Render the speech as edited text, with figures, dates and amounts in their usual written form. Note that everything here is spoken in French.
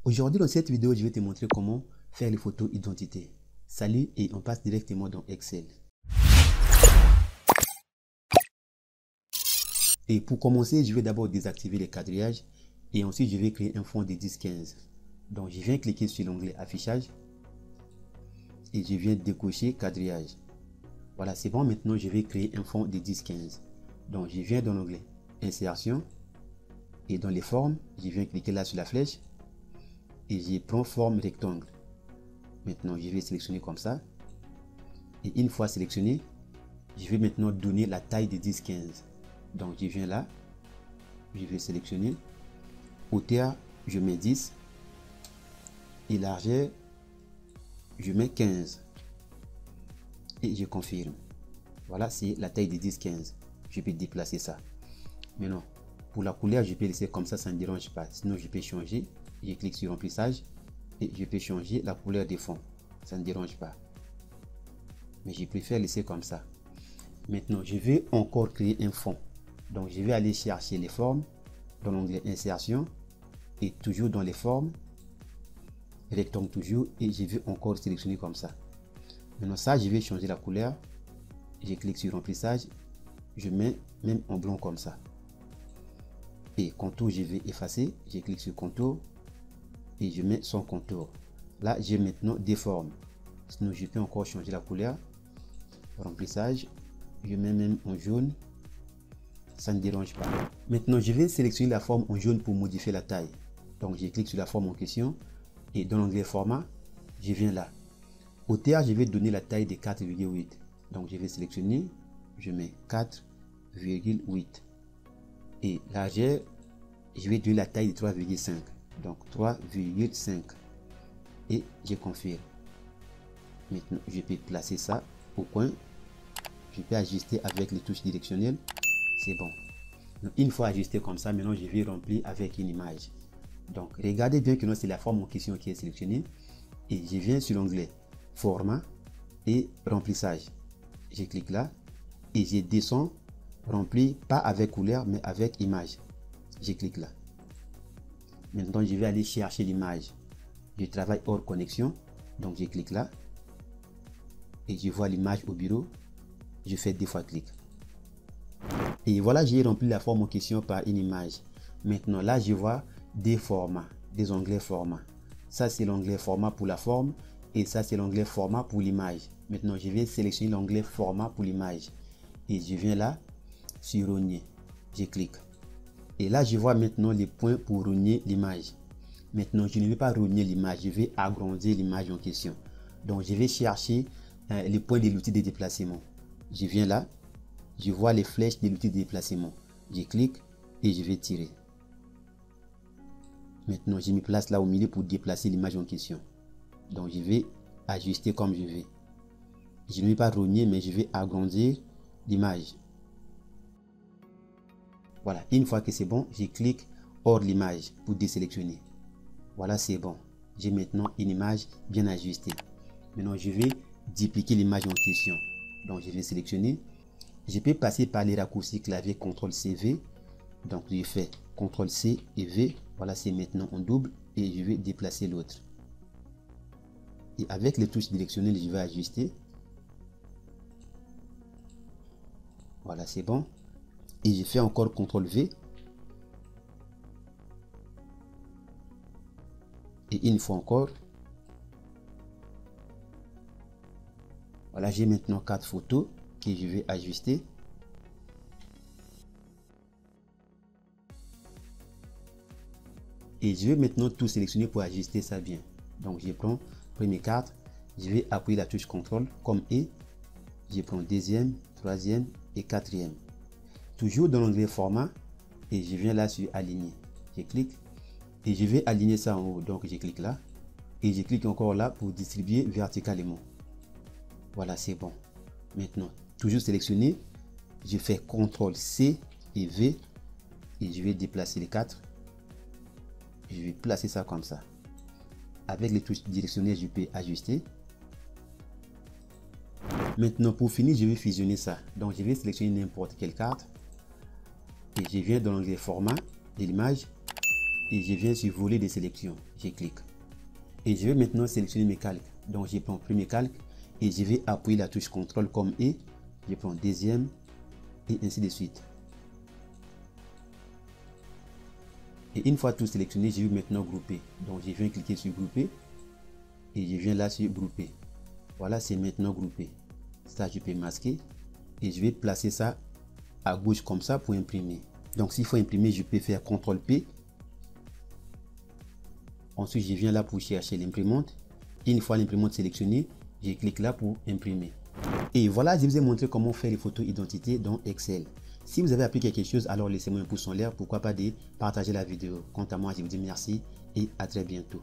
Aujourd'hui, dans cette vidéo, je vais te montrer comment faire les photos identité. Salut et on passe directement dans Excel. Et pour commencer, je vais d'abord désactiver les quadrillages et ensuite je vais créer un fond de 10-15. Donc je viens cliquer sur l'onglet affichage et je viens décocher quadrillage. Voilà, c'est bon. Maintenant, je vais créer un fond de 10-15. Donc je viens dans l'onglet insertion et dans les formes, je viens cliquer là sur la flèche et je prends forme rectangle. Maintenant, je vais sélectionner comme ça. Et une fois sélectionné, je vais maintenant donner la taille de 10-15. Donc, je viens là. Je vais sélectionner. Hauteur, je mets 10. Et largeur, je mets 15. Et je confirme. Voilà, c'est la taille de 10-15. Je peux déplacer ça. Maintenant, pour la couleur, je peux laisser comme ça ne dérange pas. Sinon, je peux changer. Je clique sur remplissage et je peux changer la couleur des fonds. Ça ne dérange pas. Mais je préfère laisser comme ça. Maintenant, je vais encore créer un fond. Donc, je vais aller chercher les formes dans l'onglet insertion et toujours dans les formes, rectangle toujours, et je vais encore sélectionner comme ça. Maintenant, ça, je vais changer la couleur. Je clique sur remplissage. Je mets même en blanc comme ça. Et contour, je vais effacer. Je clique sur contour et je mets son contour. Là, j'ai maintenant des formes. Sinon, je peux encore changer la couleur. Remplissage, je mets même en jaune. Ça ne dérange pas. Maintenant, je vais sélectionner la forme en jaune pour modifier la taille. Donc, je clique sur la forme en question et dans l'onglet format, je viens là. Hauteur, je vais donner la taille de 4,8. Donc, je vais sélectionner, je mets 4,8. Et largeur, je vais donner la taille de 3,5. Donc 3,5 et je confirme. Maintenant, je peux placer ça au coin. Je peux ajuster avec les touches directionnelles. C'est bon. Donc, une fois ajusté comme ça, maintenant je vais remplir avec une image. Donc regardez bien que c'est la forme en question qui est sélectionnée. Et je viens sur l'onglet format et remplissage. Je clique là et je descends, remplir pas avec couleur mais avec image. Je clique là. Maintenant, je vais aller chercher l'image. Je travaille hors connexion. Donc, je clique là. Et je vois l'image au bureau. Je fais 2 fois clic. Et voilà, j'ai rempli la forme en question par une image. Maintenant, là, je vois des formats, des onglets format. Ça, c'est l'onglet format pour la forme. Et ça, c'est l'onglet format pour l'image. Maintenant, je vais sélectionner l'onglet format pour l'image. Et je viens là, sur rogner. Je clique. Et là, je vois maintenant les points pour rogner l'image. Maintenant, je ne vais pas rogner l'image, je vais agrandir l'image en question. Donc, je vais chercher les points de l'outil de déplacement. Je viens là, je vois les flèches de l'outil de déplacement. Je clique et je vais tirer. Maintenant, je me place là au milieu pour déplacer l'image en question. Donc, je vais ajuster comme je veux. Je ne vais pas rogner, mais je vais agrandir l'image. Voilà, une fois que c'est bon, je clique hors l'image pour désélectionner. Voilà, c'est bon. J'ai maintenant une image bien ajustée. Maintenant, je vais dupliquer l'image en question. Donc, je vais sélectionner. Je peux passer par les raccourcis clavier CTRL-C-V. Donc, je fais CTRL-C et V. Voilà, c'est maintenant en double et je vais déplacer l'autre. Et avec les touches directionnelles, je vais ajuster. Voilà, c'est bon. Et je fais encore CTRL-V. Et une fois encore. Voilà, j'ai maintenant 4 photos que je vais ajuster. Et je vais maintenant tout sélectionner pour ajuster ça bien. Donc, je prends première carte. Je vais appuyer la touche CTRL comme E. Je prends deuxième, troisième et quatrième. Toujours dans l'onglet format et je viens là sur aligner. Je clique et je vais aligner ça en haut. Donc je clique là et je clique encore là pour distribuer verticalement. Voilà, c'est bon. Maintenant, toujours sélectionné, je fais CTRL C et V et je vais déplacer les 4. Je vais placer ça comme ça. Avec les touches directionnelles, je peux ajuster. Maintenant, pour finir, je vais fusionner ça. Donc, je vais sélectionner n'importe quelle carte. Et je viens dans l'onglet format de l'image. et je viens sur volet de sélection. Je clique. Et je vais maintenant sélectionner mes calques. Donc je prends premier calque et je vais appuyer la touche CTRL comme E. Je prends deuxième et ainsi de suite. Et une fois tout sélectionné, je vais maintenant grouper. Donc je viens cliquer sur grouper et je viens là sur grouper. Voilà, c'est maintenant groupé. Ça, je peux masquer et je vais placer ça à gauche comme ça pour imprimer. Donc s'il faut imprimer, je peux faire CTRL P. Ensuite, je viens là pour chercher l'imprimante. Une fois l'imprimante sélectionnée, je clique là pour imprimer. Et voilà, je vous ai montré comment faire les photos identité dans Excel. Si vous avez appris quelque chose, alors laissez-moi un pouce en l'air. Pourquoi pas de partager la vidéo. Quant à moi, je vous dis merci et à très bientôt.